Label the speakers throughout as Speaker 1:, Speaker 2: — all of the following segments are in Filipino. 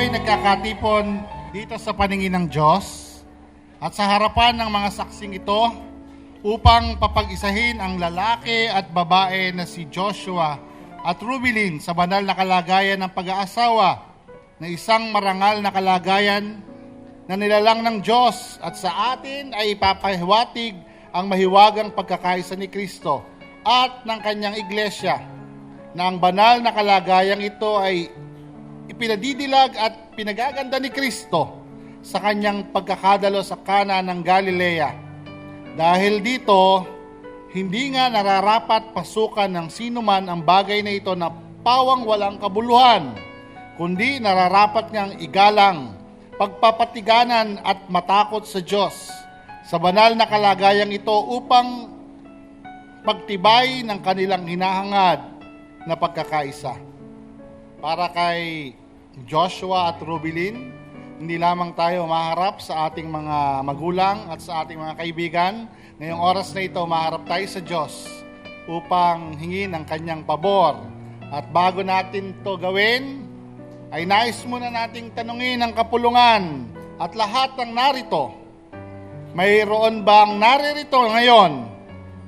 Speaker 1: Nagkakatipon dito sa paningin ng Diyos at sa harapan ng mga saksing ito upang papag-isahin ang lalaki at babae na si Joshua at Rubilin sa banal na kalagayan ng pag-aasawa na isang marangal na kalagayan na nilalang ng Diyos, at sa atin ay ipapahiwatig ang mahiwagang pagkakaisa ni Kristo at ng kanyang iglesia na ang banal na kalagayang ito ay ipinadidilag at pinagaganda ni Kristo sa kanyang pagkakadalo sa Kana ng Galilea. Dahil dito, hindi nga nararapat pasukan ng sinuman ang bagay na ito na pawang walang kabuluhan, kundi nararapat ngang igalang, pagpapatiganan at matakot sa Diyos sa banal na kalagayang ito upang pagtibay ng kanilang hinahangad na pagkakaisa. Para kay Joshua at Rubilin, hindi lamang tayo maharap sa ating mga magulang at sa ating mga kaibigan. Ngayong oras na ito, maharap tayo sa Diyos upang hingin ang kanyang pabor. At bago natin to gawin, ay nais muna nating tanungin ang kapulungan at lahat ng narito. Mayroon bang naririto ngayon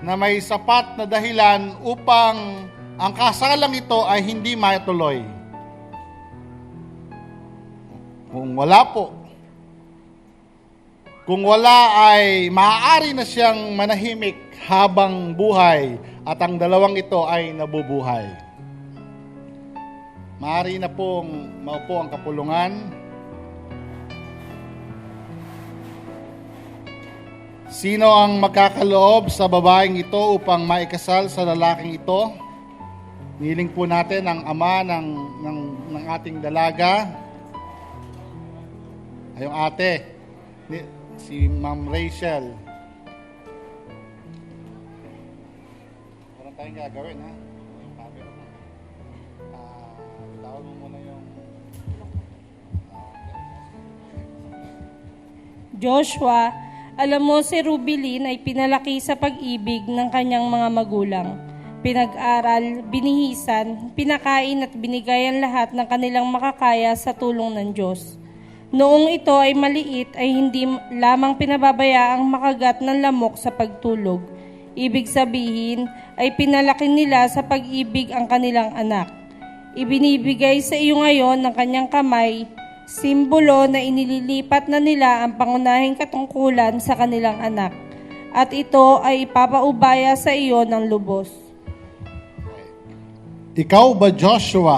Speaker 1: na may sapat na dahilan upang ang kasalang ito ay hindi matuloy? Kung wala po, kung wala ay maaari na siyang manahimik habang buhay at ang dalawang ito ay nabubuhay. Maaari na pong maupo ang kapulungan. Sino ang magkakaloob sa babaeng ito upang maikasal sa lalaking ito? Niling po natin ang ama ng ating dalaga, ay yung ate, si Ma'am Rachel. Walang tayong gagawin, ha? Tawag mo muna yung...
Speaker 2: Joshua, alam mo si Rubilin ay pinalaki sa pag-ibig ng kanyang mga magulang. Pinag-aral, binihisan, pinakain at binigay ang lahat ng kanilang makakaya sa tulong ng Diyos. Noong ito ay maliit ay hindi lamang pinababayaang makagat ng lamok sa pagtulog. Ibig sabihin ay pinalaki nila sa pag-ibig ang kanilang anak. Ibinibigay sa iyo ngayon ng kanyang kamay, simbolo na inililipat na nila ang pangunahing katungkulan sa kanilang anak. At ito ay ipapaubaya sa iyo ng lubos.
Speaker 1: Ikaw ba, Joshua,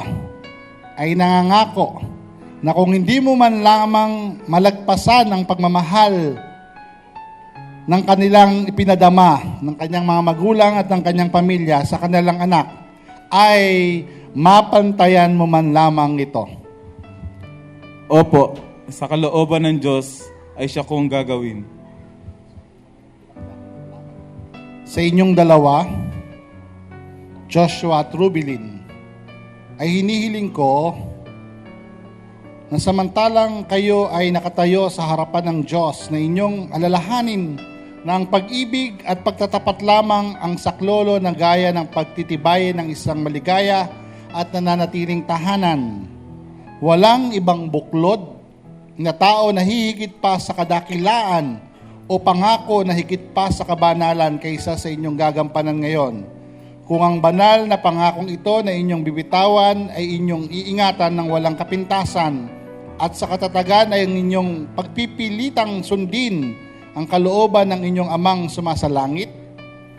Speaker 1: ay nangangako na kung hindi mo man lamang malagpasan ang pagmamahal ng kanilang ipinadama, ng kanyang mga magulang at ng kanyang pamilya sa kanilang anak, ay mapantayan mo man lamang ito?
Speaker 3: Opo, sa kalooban ng Diyos ay siya kong gagawin.
Speaker 1: Sa inyong dalawa, Joshua at Rubilin, ay hinihiling ko na samantalang kayo ay nakatayo sa harapan ng Diyos na inyong alalahanin na ang pag-ibig at pagtatapat lamang ang saklolo na gaya ng pagtitibayin ng isang maligaya at nananatiling tahanan. Walang ibang buklod na tao na hihigit pa sa kadakilaan o pangako na higit pa sa kabanalan kaysa sa inyong gagampanan ngayon. Kung ang banal na pangakong ito na inyong bibitawan ay inyong iingatan ng walang kapintasan, at sa katatagan ay ang inyong pagpipilitang sundin ang kalooban ng inyong amang sumasalangit,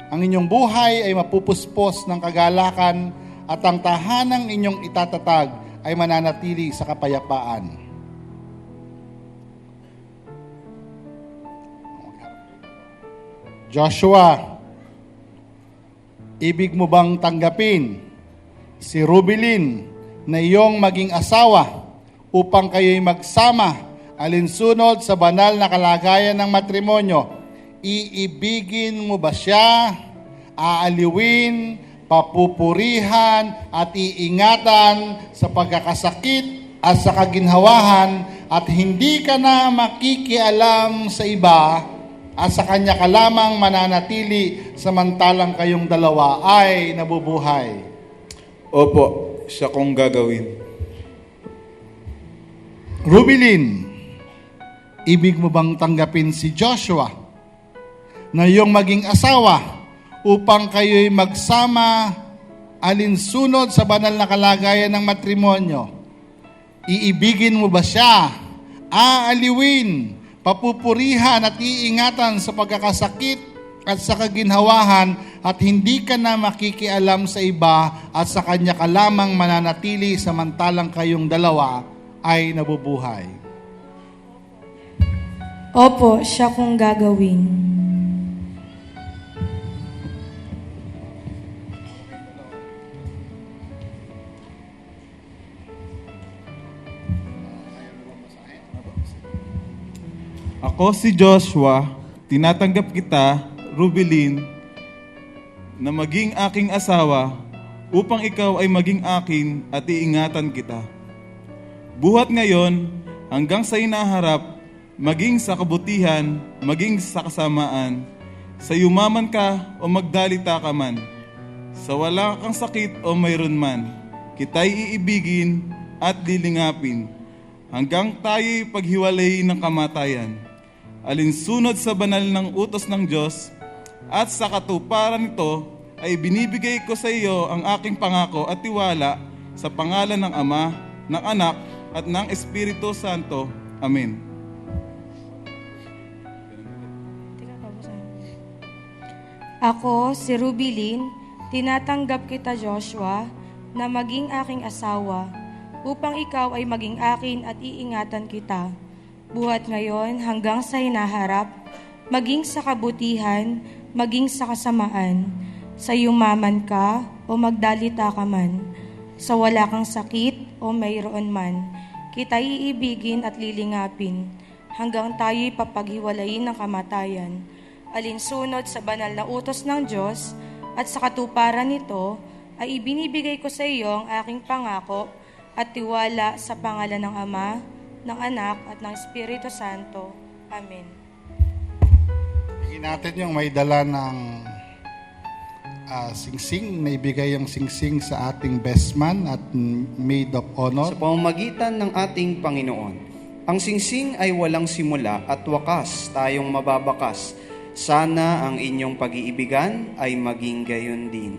Speaker 1: ang inyong buhay ay mapupuspos ng kagalakan at ang tahanang inyong itatatag ay mananatili sa kapayapaan. Joshua, ibig mo bang tanggapin si Rubilin na iyong maging asawa upang kayo'y magsama alinsunod sa banal na kalagayan ng matrimonyo? Iibigin mo ba siya? Aaliwin, papupurihan at iingatan sa pagkakasakit at sa kaginhawahan, at hindi ka na makikialam sa iba, at sa kanya ka lamang mananatili samantalang kayong dalawa ay nabubuhay.
Speaker 3: Opo, siya kong gagawin.
Speaker 1: Rubilin, ibig mo bang tanggapin si Joshua na iyong maging asawa upang kayo'y magsama alinsunod sa banal na kalagayan ng matrimonyo? Iibigin mo ba siya? Aaliwin, papupurihan at iingatan sa pagkakasakit at sa kaginhawahan, at hindi ka na makikialam sa iba, at sa kanya ka lamang mananatili samantalang kayong dalawa ay nabubuhay.
Speaker 4: Opo, siya kong gagawin.
Speaker 3: Ako si Joshua, tinatanggap kita, Rubilin, na maging aking asawa upang ikaw ay maging akin at iingatan kita. Buhat ngayon hanggang sa inaharap, maging sa kabutihan, maging sa kasamaan, sa yumaman ka o magdalita ka man, sa wala kang sakit o mayroon man, kita'y iibigin at lilingapin, hanggang tayo'y paghiwalay ng kamatayan. Alinsunod sa banal ng utos ng Diyos, at sa katuparan nito ay binibigay ko sa iyo ang aking pangako at tiwala sa pangalan ng Ama, ng Anak, at ng Espiritu Santo. Amen.
Speaker 4: Ako, si Rubilin, tinatanggap kita, Joshua, na maging aking asawa, upang ikaw ay maging akin at iingatan kita. Buhat ngayon hanggang sa hinaharap, maging sa kabutihan, maging sa kasamaan, sa yumaman ka o magdalita ka man, sa wala kang sakit o mayroon man, kita iibigin at lilingapin, hanggang tayo'y papaghiwalayin ng kamatayan. Alinsunod sa banal na utos ng Diyos, at sa katuparan nito, ay ibinibigay ko sa iyo ang aking pangako at tiwala sa pangalan ng Ama, ng Anak, at ng Espiritu Santo. Amen.
Speaker 1: Hingin natin yung may dala ng singsing, na ibigay yung singsing sa ating best man at maid of honor.
Speaker 5: Sa pamamagitan ng ating Panginoon, ang singsing ay walang simula at wakas, tayong mababakas. Sana ang inyong pag-iibigan ay maging gayon din.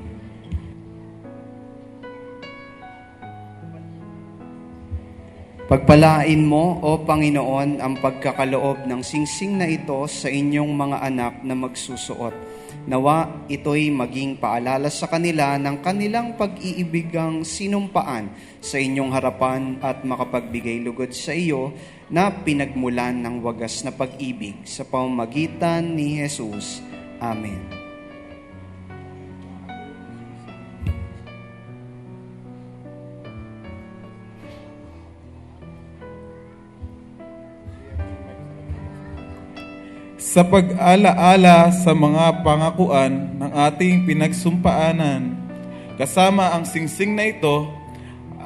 Speaker 5: Pagpalain mo, O Panginoon, ang pagkakaloob ng singsing na ito sa inyong mga anak na magsusuot. Nawa ito'y maging paalala sa kanila ng kanilang pag-iibigang sinumpaan sa inyong harapan at makapagbigay lugod sa iyo na pinagmulan ng wagas na pag-ibig sa pamamagitan ni Jesus. Amen.
Speaker 3: Sa pag-alaala sa mga pangakuan ng ating pinagsumpaanan, kasama ang singsing na ito,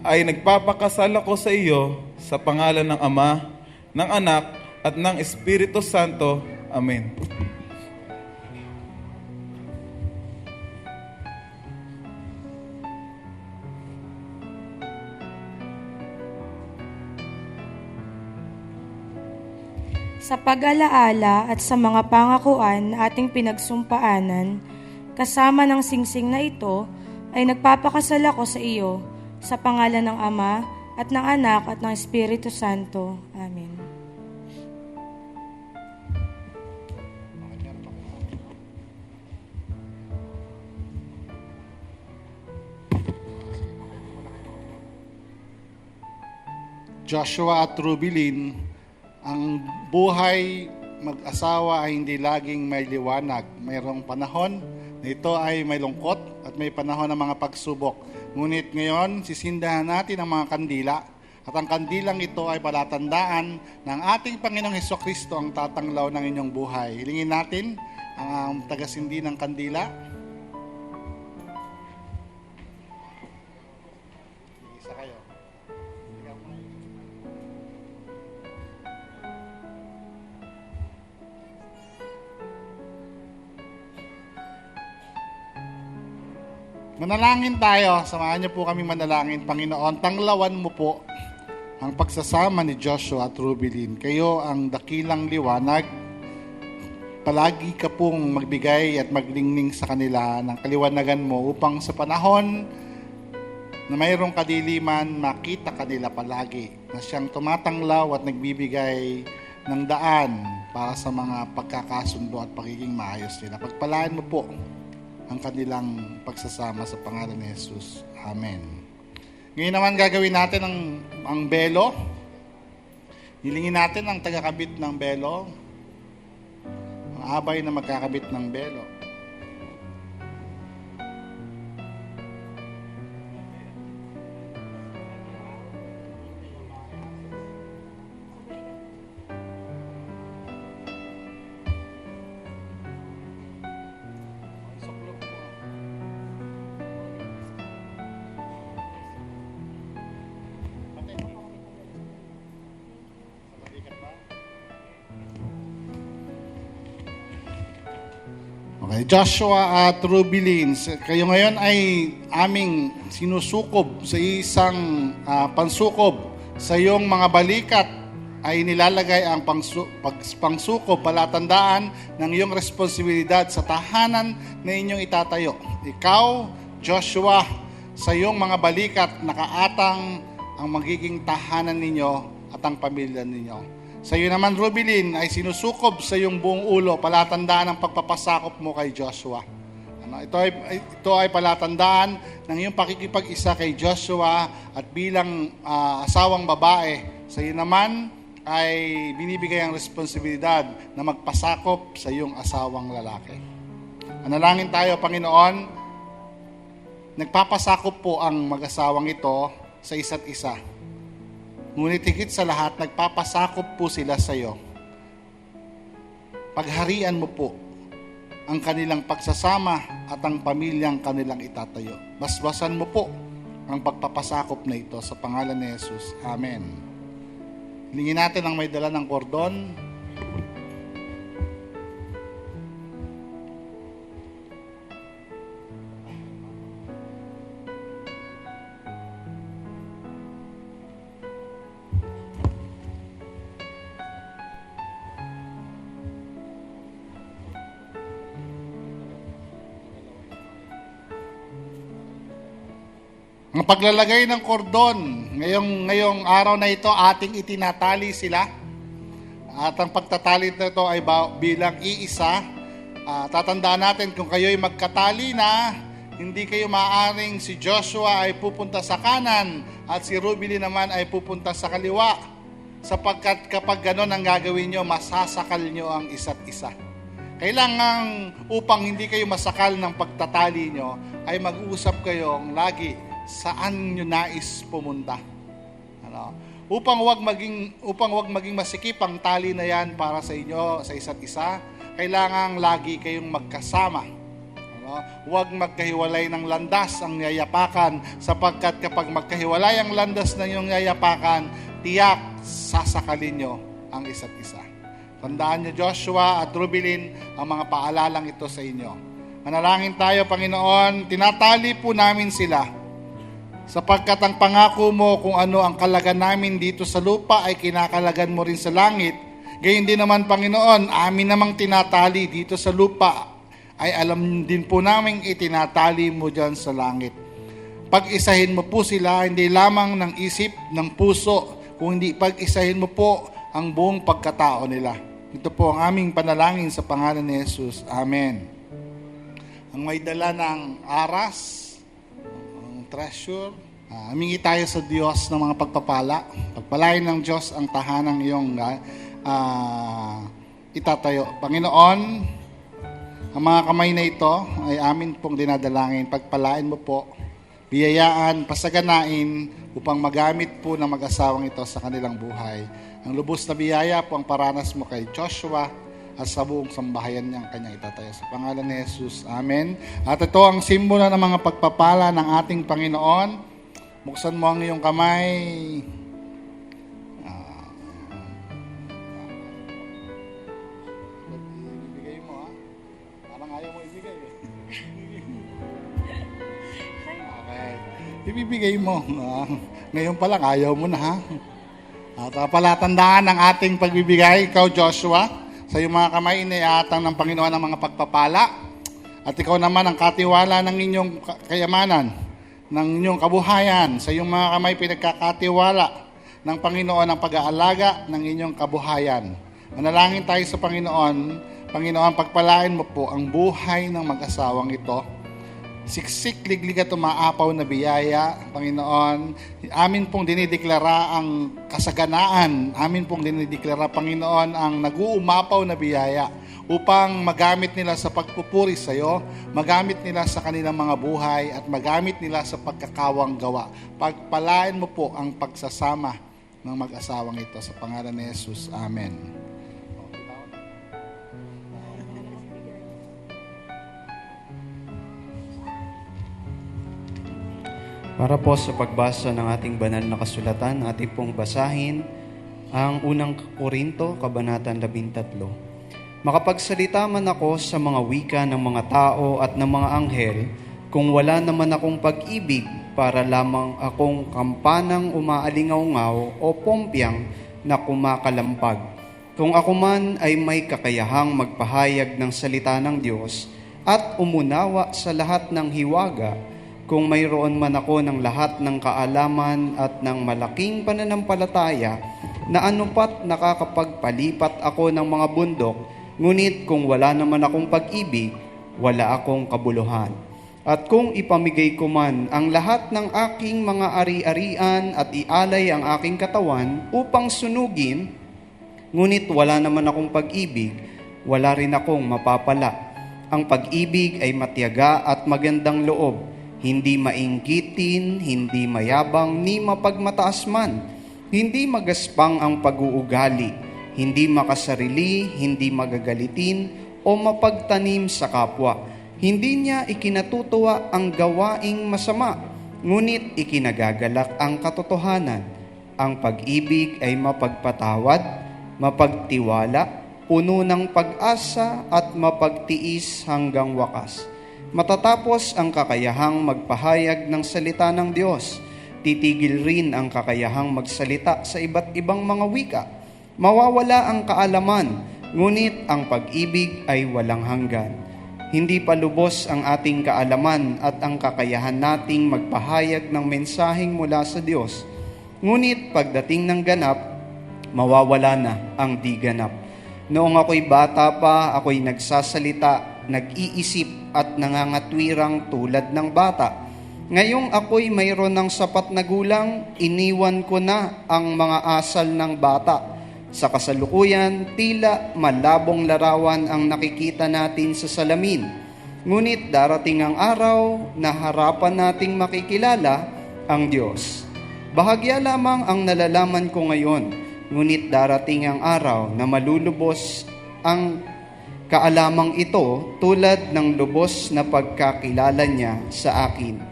Speaker 3: ay nagpapakasal ako sa iyo sa pangalan ng Ama, ng Anak, at ng Espiritu Santo. Amen.
Speaker 4: Sa pag-alaala at sa mga pangakuan na ating pinagsumpaanan, kasama ng singsing na ito, ay nagpapakasal ako sa iyo, sa pangalan ng Ama, at ng Anak, at ng Espiritu Santo. Amen.
Speaker 1: Joshua at Rubilin, ang buhay mag-asawa ay hindi laging may liwanag. Mayroong panahon na ito ay may lungkot at may panahon ng mga pagsubok. Ngunit ngayon, sisindahan natin ang mga kandila. At ang kandilang ito ay palatandaan ng ating Panginoong Hesukristo ang tatanglaw ng inyong buhay. Hilingin natin ang tagasindi ng kandila. Isa kayo. Manalangin tayo. Samahan niyo po kami manalangin. Panginoon, tanglawan mo po ang pagsasama ni Joshua at Rubilin. Kayo ang dakilang liwanag. Palagi ka pong magbigay at maglingning sa kanila ng kaliwanagan mo upang sa panahon na mayroong kadiliman, makita kanila palagi na siyang tumatanglaw at nagbibigay ng daan para sa mga pagkakasundo at pagiging maayos nila. Pagpalaan mo po ang kanilang pagsasama sa pangalan ni Jesus. Amen. Ngayon naman gagawin natin ang belo. Hilingin natin ang tagakabit ng belo. Ang abay na magkakabit ng belo. Okay, Joshua at Rubilin, kayo ngayon ay aming sinusukob sa isang pansukob. Sa iyong mga balikat ay nilalagay ang pangsukob, palatandaan ng iyong responsibilidad sa tahanan na inyong itatayo. Ikaw, Joshua, sa iyong mga balikat, nakaatang ang magiging tahanan ninyo at ang pamilya ninyo. Sa iyo naman, Rubilin, ay sinusukob sa iyong buong ulo, palatandaan ng pagpapasakop mo kay Joshua. Ito ay palatandaan ng iyong pakikipag-isa kay Joshua at bilang asawang babae. Sa iyo naman ay binibigay ang responsibilidad na magpasakop sa iyong asawang lalaki. Manalangin tayo, Panginoon, nagpapasakop po ang mag-asawang ito sa isa't isa. Ngunit higit sa lahat, nagpapasakop po sila sa iyo. Pagharian mo po ang kanilang pagsasama at ang pamilyang kanilang itatayo. Basbasan mo po ang pagpapasakop na ito sa pangalan ni Jesus. Amen. Hilingin natin ang may dala ng kordon. Ang paglalagay ng kordon, ngayong araw na ito, ating itinatali sila. At ang pagtatali nito ay bilang iisa. Tatandaan natin kung kayo'y magkatali na, hindi kayo maaaring si Joshua ay pupunta sa kanan at si Rubilin naman ay pupunta sa kaliwa. Sapagkat kapag ganon ang gagawin nyo, masasakal nyo ang isa't isa. Kailangan upang hindi kayo masakal ng pagtatali nyo, ay mag-uusap kayong lagi saan nyo nais pumunta. Upang wag maging masikip ang tali na yan para sa inyo, sa isa't isa, kailangan lagi kayong magkasama. Huwag magkahiwalay ng landas ang yayapakan, sapagkat kapag magkahiwalay ang landas na yung yayapakan, tiyak sasakalin nyo ang isa't isa. Tandaan nyo, Joshua at Rubilin, ang mga paalalang ito sa inyo. Manalangin tayo, Panginoon, tinatali po namin sila sapagkat ang pangako mo kung ano ang kalagan namin dito sa lupa ay kinakalagan mo rin sa langit. Gayon din naman, Panginoon, amin namang tinatali dito sa lupa ay alam din po namin itinatali mo dyan sa langit. Pag-isahin mo po sila, hindi lamang ng isip, ng puso, kundi pag-isahin mo po ang buong pagkatao nila. Ito po ang aming panalangin sa pangalan ni Jesus. Amen. Ang may dala ng aras, treasure. Humingi tayo sa Diyos ng mga pagpapala. Pagpalain ng Diyos ang tahanang iyong itatayo. Panginoon, ang mga kamay na ito ay amin pong dinadalangin. Pagpalain mo po, biyayaan, pasaganain upang magamit po ng mag-asawang ito sa kanilang buhay. Ang lubos na biyaya po ang paranas mo kay Joshua at sa buong sambahayan niyang kanyang itatayo. Sa pangalan ni Jesus. Amen. At ito ang simbolo ng mga pagpapala ng ating Panginoon. Buksan mo ang iyong kamay. Ibigay mo, ha? Parang ayaw mo ibigay, eh. Okay. Ibibigay mo. Ngayon pa lang, ayaw mo na, ha? At palatandaan ng ating pagbibigay, ikaw Joshua, sa iyong mga kamay, iniatang ng Panginoon ang mga pagpapala. At ikaw naman ang katiwala ng inyong kayamanan, ng inyong kabuhayan. Sa iyong mga kamay, pinagkakatiwala ng Panginoon ang pag-aalaga ng inyong kabuhayan. Manalangin tayo sa Panginoon. Panginoon, pagpalain mo po ang buhay ng mag-asawang ito. Siksik, liglig at umaapaw na biyaya, Panginoon. Amin pong dinideklara ang kasaganaan. Amin pong dinideklara, Panginoon, ang nag-uumapaw na biyaya upang magamit nila sa pagpupuri sa iyo, magamit nila sa kanilang mga buhay, at magamit nila sa pagkakawang gawa. Pagpalain mo po ang pagsasama ng mag-asawang ito. Sa pangalan ni Jesus. Amen.
Speaker 5: Para po sa pagbasa ng ating banal na kasulatan, ating pong basahin ang unang Korinto, Kabanata 13. Makapagsalita man ako sa mga wika ng mga tao at ng mga anghel, kung wala naman akong pag-ibig, para lamang akong kampanang umaalingaw-ngaw o pompyang na kumakalampag. Kung ako man ay may kakayahang magpahayag ng salita ng Diyos at umunawa sa lahat ng hiwaga, kung mayroon man ako ng lahat ng kaalaman at ng malaking pananampalataya, na anupat nakakapagpalipat ako ng mga bundok, ngunit kung wala naman akong pag-ibig, wala akong kabuluhan. At kung ipamigay ko man ang lahat ng aking mga ari-arian at ialay ang aking katawan upang sunugin, ngunit wala naman akong pag-ibig, wala rin akong mapapala. Ang pag-ibig ay matiyaga at magandang loob, hindi mainggitin, hindi mayabang, ni mapagmataas man, hindi magaspang ang pag-uugali, hindi makasarili, hindi magagalitin, o mapagtanim sa kapwa. Hindi niya ikinatutuwa ang gawaing masama, ngunit ikinagagalak ang katotohanan. Ang pag-ibig ay mapagpatawad, mapagtiwala, puno ng pag-asa at mapagtiis hanggang wakas. Matatapos ang kakayahang magpahayag ng salita ng Diyos, titigil rin ang kakayahang magsalita sa iba't ibang mga wika. Mawawala ang kaalaman, ngunit ang pag-ibig ay walang hanggan. Hindi pa lubos ang ating kaalaman at ang kakayahan nating magpahayag ng mensaheng mula sa Diyos. Ngunit pagdating ng ganap, mawawala na ang di ganap. Noong ako'y bata pa, ako'y nagsasalita, nag-iisip at nangangatwirang tulad ng bata. Ngayong ako'y mayroon ng sapat na gulang, iniwan ko na ang mga asal ng bata. Sa kasalukuyan, tila malabong larawan ang nakikita natin sa salamin. Ngunit darating ang araw na harapan nating makikilala ang Diyos. Bahagya lamang ang nalalaman ko ngayon, ngunit darating ang araw na malulubos ang kaalamang ito tulad ng lubos na pagkakilala niya sa akin.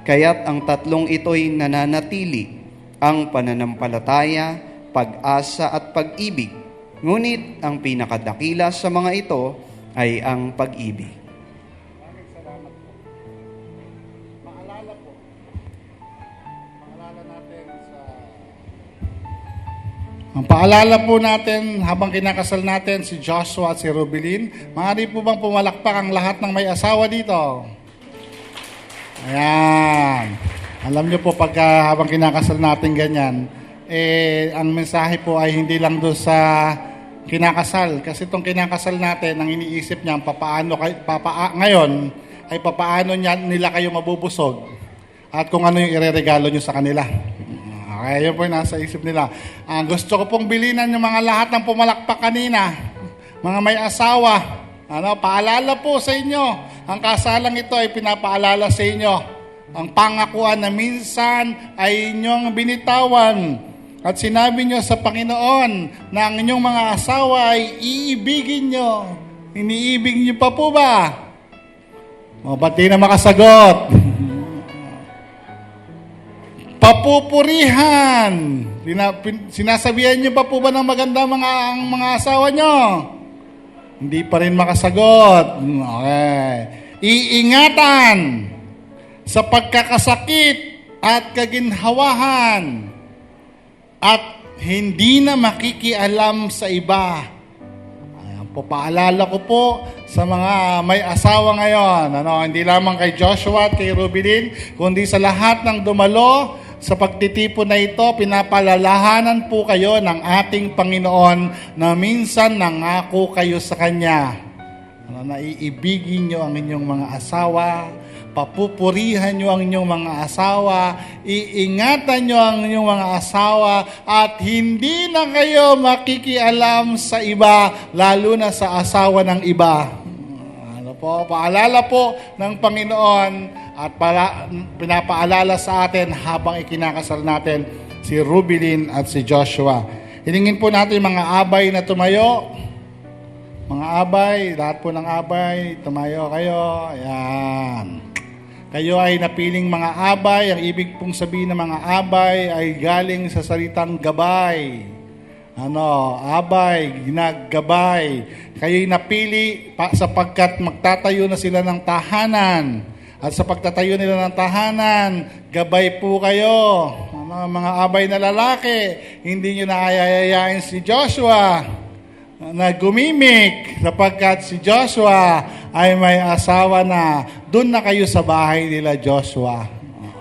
Speaker 5: Kaya't ang tatlong ito'y nananatili, ang pananampalataya, pag-asa at pag-ibig. Ngunit ang pinakadakila sa mga ito ay ang pag-ibig.
Speaker 1: Ang paalala po natin habang kinakasal natin si Joshua at si Rubilin, maaari po bang pumalakpak ang lahat ng may asawa dito? Ayan. Alam niyo po pagka habang kinakasal natin ganyan, ang mensahe po ay hindi lang doon sa kinakasal. Kasi itong kinakasal natin, ang iniisip niya, ngayon, ay papaano nila kayo mabubusog at kung ano yung ireregalo niyo sa kanila. Okay, yun po yung nasa isip nila. Gusto ko pong bilinan yung mga lahat ng pumalakpak kanina, mga may asawa. Paalala po sa inyo, ang kasalang ito ay pinapaalala sa inyo. Ang pangakuan na minsan ay inyong binitawan at sinabi nyo sa Panginoon na ang inyong mga asawa ay iibigin nyo. Iniibig nyo pa po ba? Ba't di na makasagot? papupurihan. Sinasabihan niyo pa po ba ng maganda ang mga asawa niyo? Hindi pa rin makasagot. Okay. Iingatan sa pagkakasakit at kaginhawahan at hindi na makikialam sa iba. Ayan po, paalala ko po sa mga may asawa ngayon, hindi lamang kay Joshua at kay Rubilin, kundi sa lahat ng dumalo sa pagtitipon na ito, pinapalalahanan po kayo ng ating Panginoon na minsan nangako kayo sa Kanya. Na iibigin nyo ang inyong mga asawa, papupurihan nyo ang inyong mga asawa, iingatan nyo ang inyong mga asawa, at hindi na kayo makikialam sa iba, lalo na sa asawa ng iba. Paalala po ng Panginoon at pinapaalala sa atin habang ikinakasal natin si Rubilin at si Joshua. Hilingin po natin mga abay na tumayo. Mga abay, lahat po ng abay, tumayo kayo. Ayan. Kayo ay napiling mga abay. Ang ibig pong sabihin ng mga abay ay galing sa salitang gabay. Abay, ginaggabay. Kayo'y napili sapagkat magtatayo na sila ng tahanan. At sa pagtatayo nila ng tahanan, gabay po kayo. Mga abay na lalaki, hindi nyo naayayayain si Joshua na gumimik sapagkat si Joshua ay may asawa na. Doon na kayo sa bahay nila Joshua.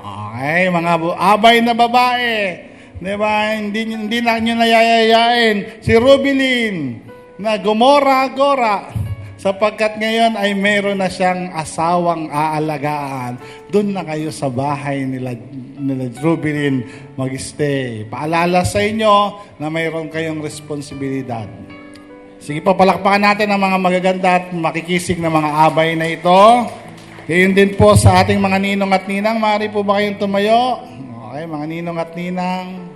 Speaker 1: Okay, mga abay na babae. Diba? Hindi na nyo nayayayain si Rubilin na gumora-gora sapagkat ngayon ay mayroon na siyang asawang aalagaan. Doon na kayo sa bahay nila Rubilin mag-stay. Paalala sa inyo na mayroon kayong responsibilidad. Sige po, palakpakan natin ang mga magaganda at makikisig na mga abay na ito. Gayon din po sa ating mga ninong at ninang. Maaari po ba kayong tumayo? Okay, mga ninong at ninang.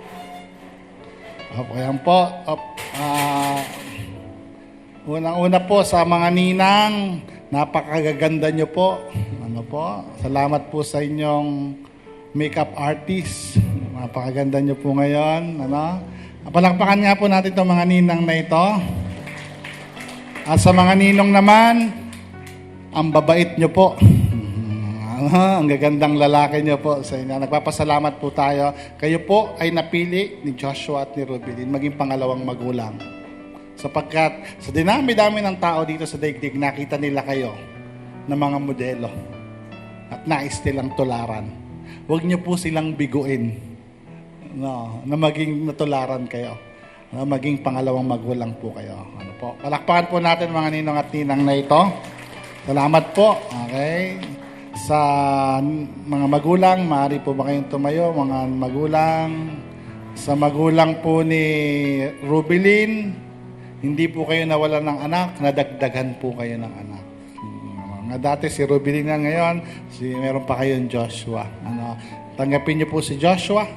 Speaker 1: Ayan po. Unang-una po sa mga ninang, napakagaganda nyo po. Salamat po sa inyong makeup artist. Napakaganda nyo po ngayon. Palakpakan nga po natin itong mga ninang na ito. At sa mga ninong naman, ang babait nyo po. Ang gagandang lalaki niyo po sa inyo. Nagpapasalamat po tayo. Kayo po ay napili ni Joshua at ni Rubilin maging pangalawang magulang. Sapagkat sa dinami-dami ng tao dito sa daigdig, nakita nila kayo na mga modelo at nais nilang tularan. Huwag niyo po silang biguin na maging natularan kayo. Na maging pangalawang magulang po kayo. Palakpakan po natin mga ninong at ninang na ito. Salamat po. Okay. Sa mga magulang, maaari po ba kayong tumayo, mga magulang? Sa magulang po ni Rubilin, hindi po kayo nawalan ng anak, nadagdagan po kayo ng anak. Dati si Rubilin na ngayon, meron pa kayong Joshua. Tanggapin niyo po si Joshua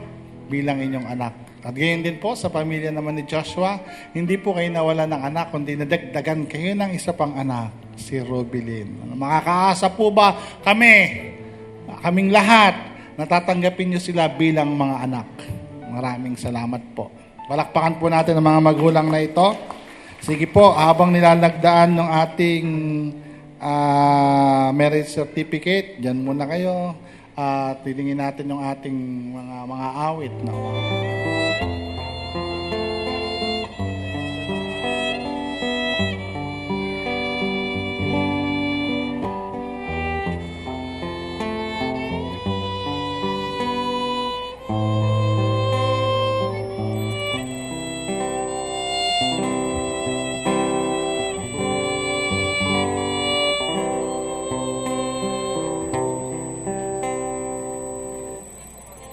Speaker 1: bilang inyong anak. At gayon din po sa pamilya naman ni Joshua, hindi po kayo nawalan ng anak, kundi nadagdagan kayo ng isa pang anak, si Rubilin. Makakaasa po ba kaming lahat, natatanggapin nyo sila bilang mga anak? Maraming salamat po. Palakpakan po natin ang mga magulang na ito. Sige po, habang nilalagdaan ng ating marriage certificate, dyan muna kayo. At tilingin natin yung ating mga awit.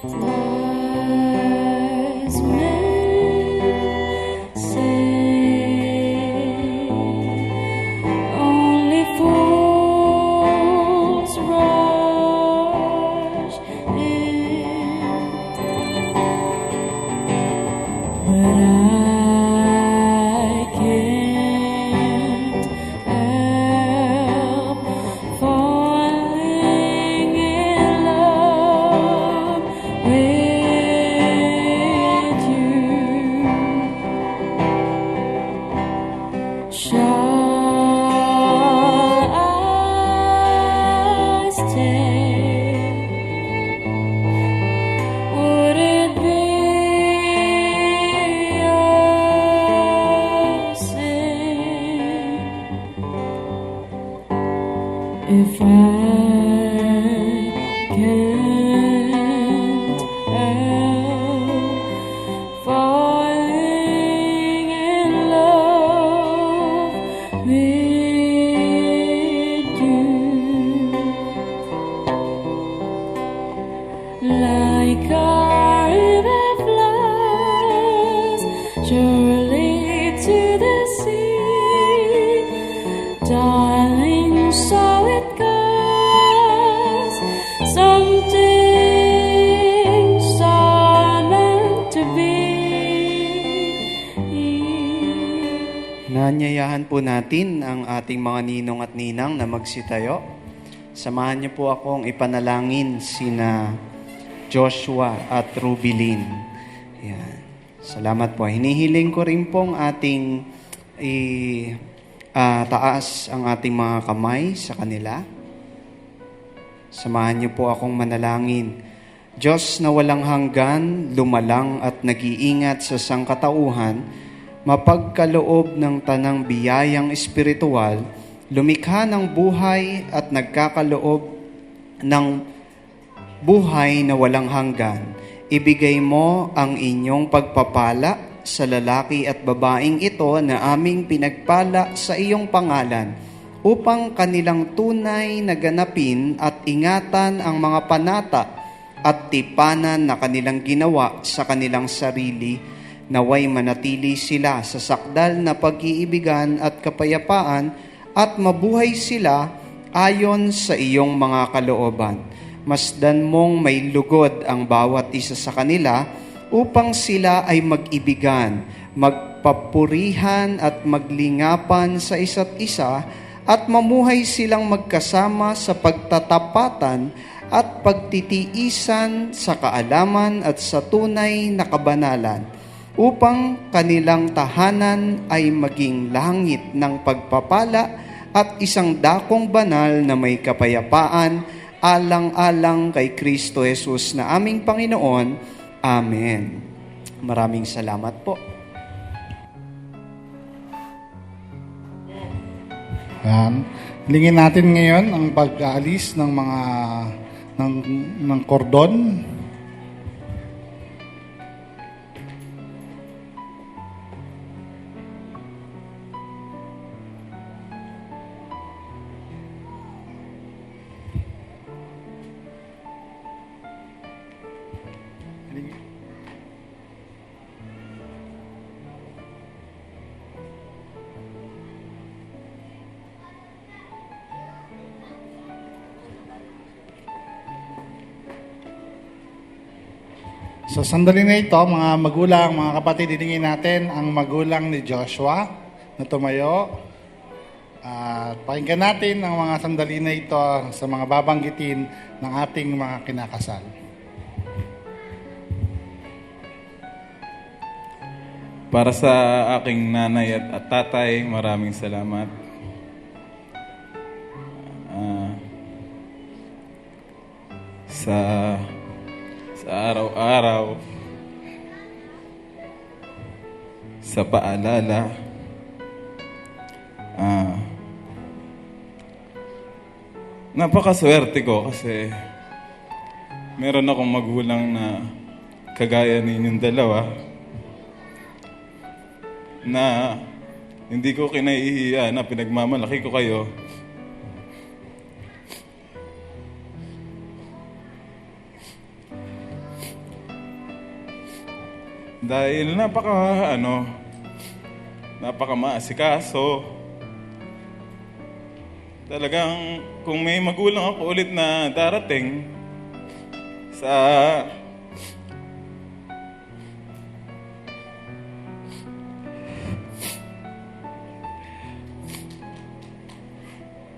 Speaker 6: Wise men say only fools rush in, but I can't help falling in love with like a river flows surely to the sea. Darling, so it goes. Some things are meant to be.
Speaker 5: Naanyayahan po natin ang ating mga ninong at ninang na magsitayo. Samahan niyo po akong ipanalangin sina Joshua at Rubilin. Yan. Salamat po. Hinihiling ko rin pong ating taas ang ating mga kamay sa kanila. Samahan niyo po akong manalangin. Diyos na walang hanggan, lumalang at nag-iingat sa sangkatauhan, mapagkaloob ng tanang biyayang espiritual, lumikha ng buhay at nagkakaloob ng buhay na walang hanggan. Ibigay mo ang inyong pagpapala sa lalaki at babaeng ito na aming pinagpala sa iyong pangalan, upang kanilang tunay na ganapin at ingatan ang mga panata at tipanan na kanilang ginawa sa kanilang sarili, naway manatili sila sa sakdal na pag-iibigan at kapayapaan at mabuhay sila ayon sa iyong mga kalooban. Masdan mong may lugod ang bawat isa sa kanila upang sila ay mag-ibigan, magpapurihan at maglingapan sa isa't isa at mamuhay silang magkasama sa pagtatapatan at pagtitiisan sa kaalaman at sa tunay na kabanalan, upang kanilang tahanan ay maging langit ng pagpapala at isang dakong banal na may kapayapaan, alang-alang kay Kristo Jesus na aming Panginoon. Amen. Maraming salamat po.
Speaker 1: Yan. Hilingin natin ngayon ang pag-aalis ng mga ng kordon. Sa sandali na ito, mga magulang, mga kapatid, diningin natin ang magulang ni Joshua na tumayo. At pakinggan natin ang mga sandali na ito sa mga babanggitin ng ating mga kinakasal.
Speaker 3: Para sa aking nanay at tatay, maraming salamat. Sa araw-araw, sa paalala, napakaswerte ko kasi meron akong magulang na kagaya ninyong dalawa na hindi ko kinaihiya na pinagmamalaki ko kayo. Dahil napaka maasikaso. Talagang kung may magulang ako ulit na darating sa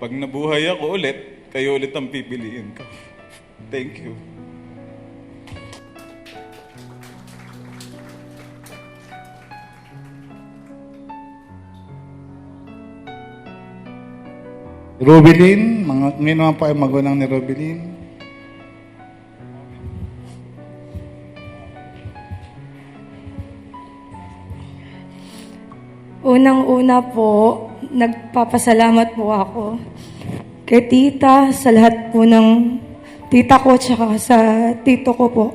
Speaker 3: pag nabuhay ako ulit, kayo ulit ang pipiliin ko. Thank you.
Speaker 1: Rubilin, ngayon naman po ay magulang ni Rubilin.
Speaker 4: Unang-una po, nagpapasalamat po ako kay tita, sa lahat po ng tita ko, tsaka sa tito ko po.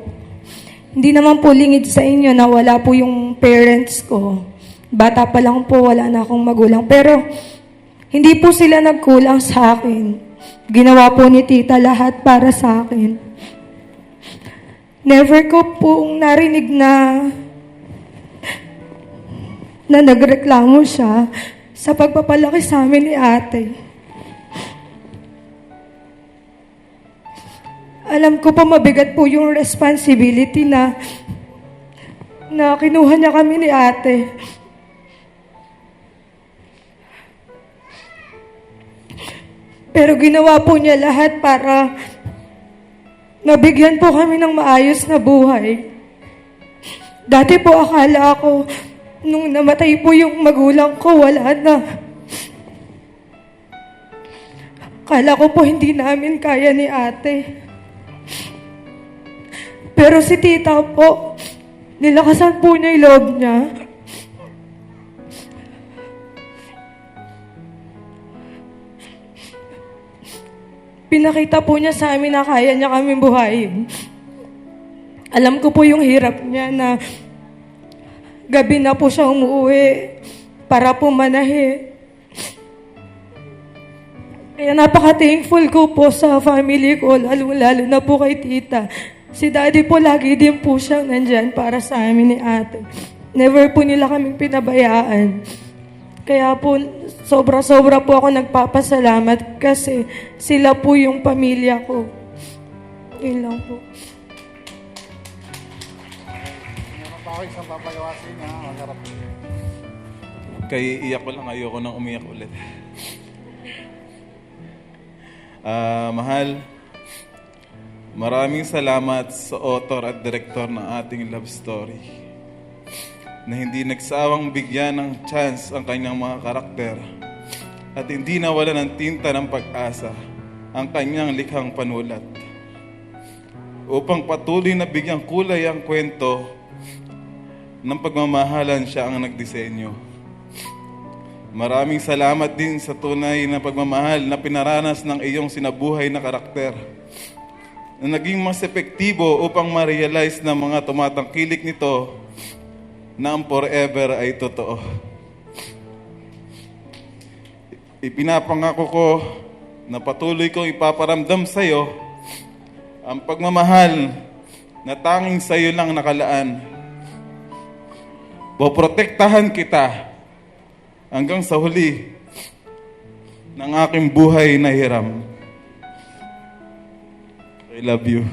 Speaker 4: Hindi naman po lingid sa inyo na wala po yung parents ko. Bata pa lang po, wala na akong magulang. Pero hindi po sila nagkulang sa akin. Ginawa po ni tita lahat para sa akin. Never ko pong narinig na nagreklamo siya sa pagpapalaki sa amin ni ate. Alam ko po mabigat po yung responsibility na kinuha niya kami ni ate. Pero ginawa po niya lahat para mabigyan po kami ng maayos na buhay. Dati po akala ko, nung namatay po yung magulang ko, wala na. Akala ko po hindi namin kaya ni ate. Pero si tita po, nilakasan po niya yung loob niya. Pinakita po niya sa amin na kaya niya kami buhayin. Alam ko po yung hirap niya na gabi na po siya umuwi para po manahi. Kaya napaka-thankful ko po sa family ko, lalo na po kay tita. Si daddy po lagi din po siyang nandyan para sa amin ni ate. Never po nila kaming pinabayaan. Kaya po, sobra-sobra po ako nagpapasalamat kasi sila po yung pamilya ko. Yun lang po.
Speaker 1: Meron pa ako isang papayawasin ha. Magharap.
Speaker 3: Kaya iyak ko lang, ayoko nang umiyak ulit. Mahal, maraming salamat sa author at director ng ating love story na hindi nagsawang bigyan ng chance ang kanyang mga karakter at hindi nawala ng tinta ng pag-asa ang kanyang likhang panulat upang patuloy na bigyang kulay ang kwento ng pagmamahalan. Siya ang nagdisenyo. Maraming salamat din sa tunay na pagmamahal na pinaranas ng iyong sinabuhay na karakter na naging mas epektibo upang ma-realize ng mga tumatangkilik nito na ang forever ay totoo. Ipinapangako ko na patuloy kong ipaparamdam sa iyo ang pagmamahal na tanging sa iyo lang nakalaan. Poprotektahan kita hanggang sa huli ng aking buhay na hiram. I love you.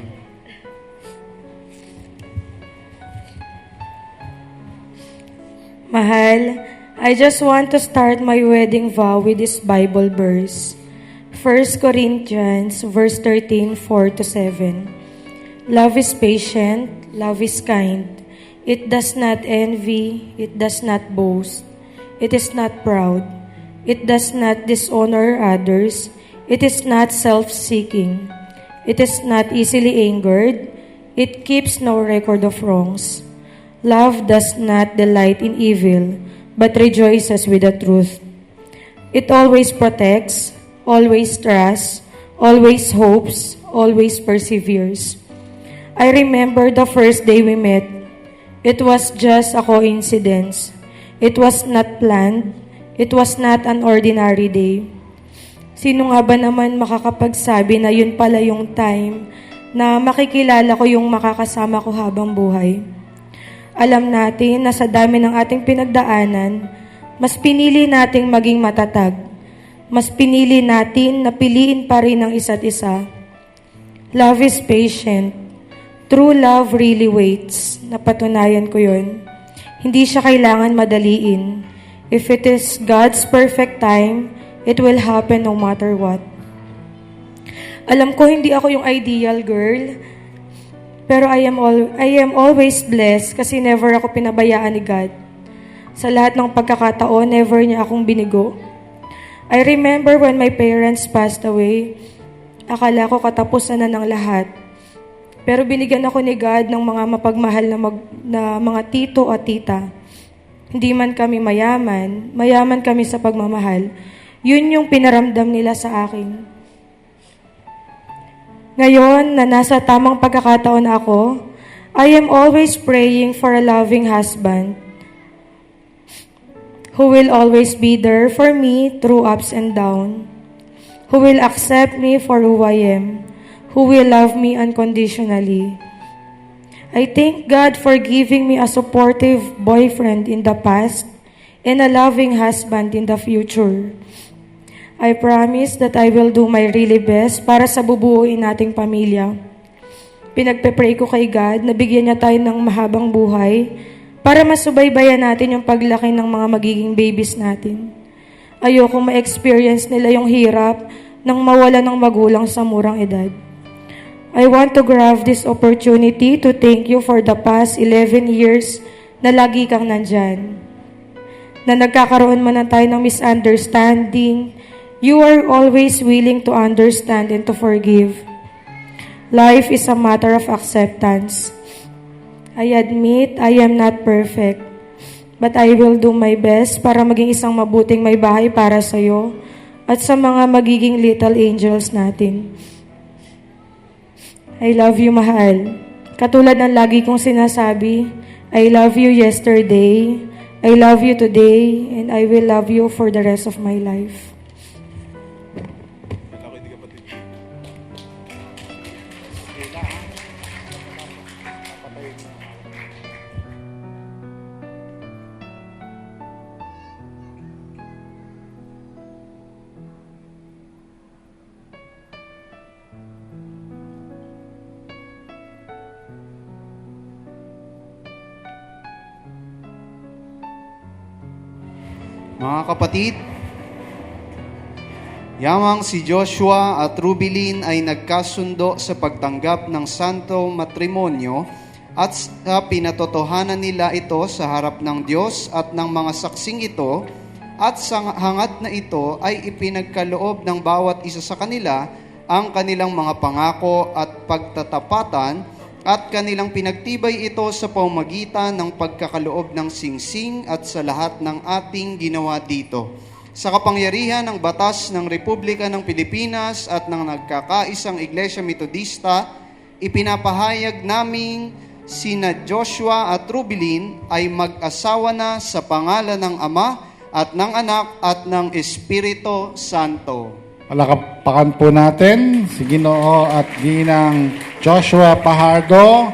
Speaker 4: Mahal, I just want to start my wedding vow with this Bible verse. 1 Corinthians verse 13, 4-7. Love is patient, love is kind. It does not envy, it does not boast. It is not proud. It does not dishonor others. It is not self-seeking. It is not easily angered. It keeps no record of wrongs. Love does not delight in evil, but rejoices with the truth. It always protects, always trusts, always hopes, always perseveres. I remember the first day we met. It was just a coincidence. It was not planned. It was not an ordinary day. Sino nga ba naman makakapagsabi na yun pala yung time na makikilala ko yung makakasama ko habang buhay? Alam natin na sa dami ng ating pinagdaanan, mas pinili nating maging matatag. Mas pinili natin na piliin pa rin ang isa't isa. Love is patient. True love really waits. Napatunayan ko yun. Hindi siya kailangan madaliin. If it is God's perfect time, it will happen no matter what. Alam ko hindi ako yung ideal girl, pero I am always blessed kasi never ako pinabayaan ni God. Sa lahat ng pagkakataon, never niya akong binigo. I remember when my parents passed away, akala ko katapusan na ng lahat. Pero binigyan ako ni God ng mga mapagmahal na mga tito at tita. Hindi man kami mayaman kami sa pagmamahal. Yun yung pinaramdam nila sa akin. Ngayon, na nasa tamang pagkakataon ako, I am always praying for a loving husband who will always be there for me through ups and downs, who will accept me for who I am, who will love me unconditionally. I thank God for giving me a supportive boyfriend in the past and a loving husband in the future. I promise that I will do my really best para sa bubuuin nating pamilya. Pinagpe-pray ko kay God na bigyan niya tayo ng mahabang buhay para masubaybayan natin yung paglaki ng mga magiging babies natin. Ayoko ma-experience nila yung hirap ng mawala ng magulang sa murang edad. I want to grab this opportunity to thank you for the past 11 years na lagi kang nandyan. Na nagkakaroon man na tayo ng misunderstanding, you are always willing to understand and to forgive. Life is a matter of acceptance. I admit I am not perfect, but I will do my best para maging isang mabuting may bahay para sa'yo at sa mga magiging little angels natin. I love you, mahal. Katulad ng lagi kong sinasabi, I love you yesterday, I love you today, and I will love you for the rest of my life.
Speaker 5: Mga kapatid, yamang si Joshua at Rubilin ay nagkasundo sa pagtanggap ng santo matrimonyo at sa pinatotohanan nila ito sa harap ng Diyos at ng mga saksing ito, at sa hangad na ito ay ipinagkaloob ng bawat isa sa kanila ang kanilang mga pangako at pagtatapatan, at kanilang pinagtibay ito sa pamamagitan ng pagkakaloob ng singsing at sa lahat ng ating ginawa dito. Sa kapangyarihan ng batas ng Republika ng Pilipinas at ng nagkakaisang Iglesia Metodista, ipinapahayag naming sina Joshua at Rubilin ay mag-asawa na sa pangalan ng Ama at ng Anak at ng Espiritu Santo.
Speaker 1: Palakpakan po natin si Ginoo at Ginang Joshua Pajardo.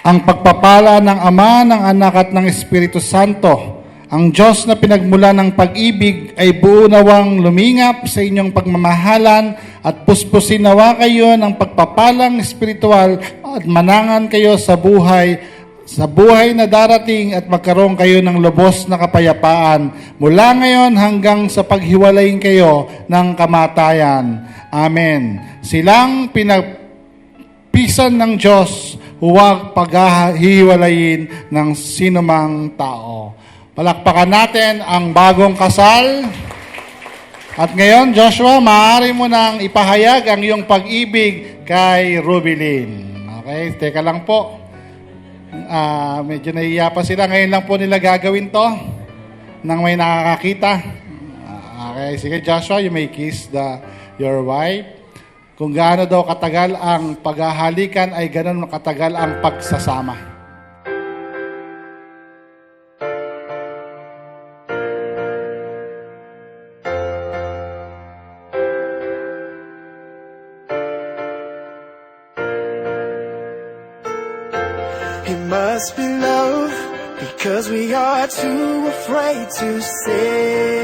Speaker 1: Ang pagpapala ng Ama, ng Anak at ng Espiritu Santo, ang Diyos na pinagmula ng pag-ibig ay buo nawang lumingap sa inyong pagmamahalan at puspusin nawa kayo ng pagpapalang espiritual at manangan kayo sa buhay na darating at magkaroon kayo ng lubos na kapayapaan mula ngayon hanggang sa paghiwalayin kayo ng kamatayan. Amen. Silang pinagpisan ng Diyos, huwag paghihiwalayin ng sinumang tao. Palakpakan natin ang bagong kasal. At ngayon, Joshua, maaari mo nang ipahayag ang iyong pag-ibig kay Rubilin. Okay, teka lang po. Medyo nahiya pa sila. Ngayon lang po nila gagawin to nang may nakakakita. Okay, sige Joshua, you may kiss your wife. Kung gaano daw katagal ang paghahalikan ay ganon katagal ang pagsasama.
Speaker 7: It must be love, because we are too afraid to say.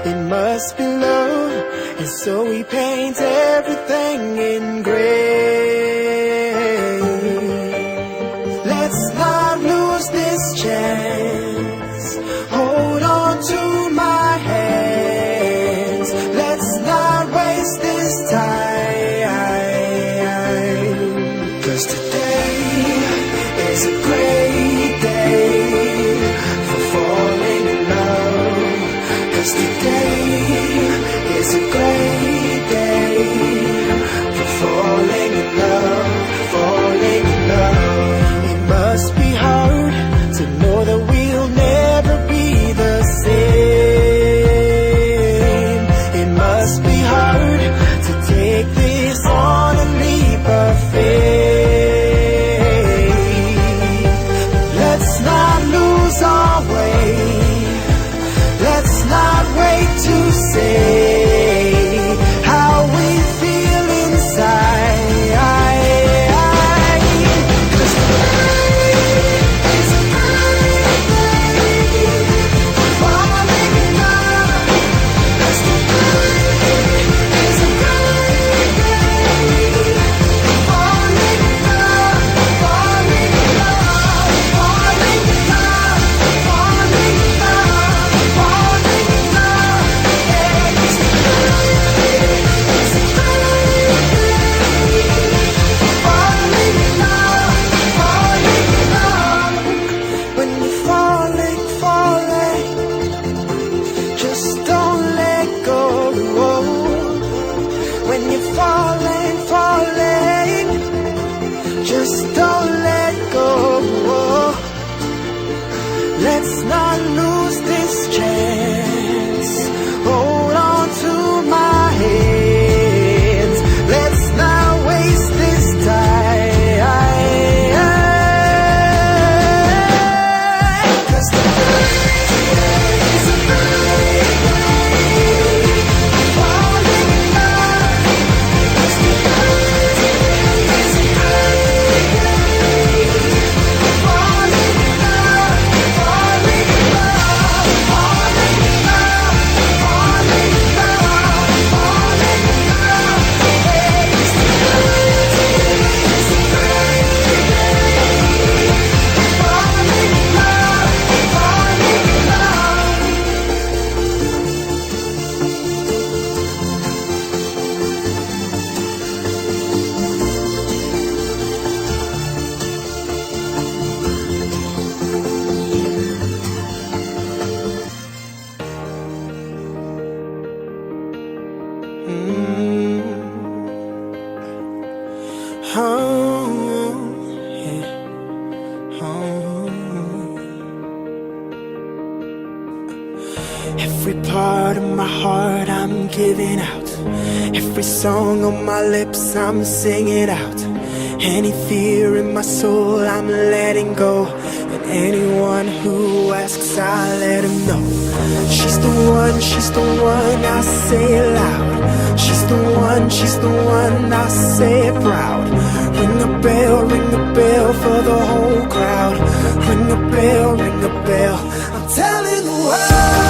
Speaker 7: It must be love, and so we paint everything in gray. Let's not lose this chance. Hold on to my hands. Let's not waste this time. 'Cause today is a great day for falling in love. 'Cause today is a great day for falling Just don't let go. Let's not lose this chance. Hold on to my hands. Let's not waste this time. 'Cause tonight is a perfect night. Falling in love. 'Cause tonight is a perfect night. Falling in love. Falling in love. Falling in love. Falling in love. Falling in love. Hey, 'cause tonight is a perfect night. Falling in love. Falling in love. Every part of my heart I'm giving out. Every song on my lips I'm singing out. Any fear in my soul I'm letting go. And anyone who asks I let him know. She's the one, I say it loud. She's the one, I say it proud. Ring a bell for the whole crowd. Ring a bell, I'm telling the world.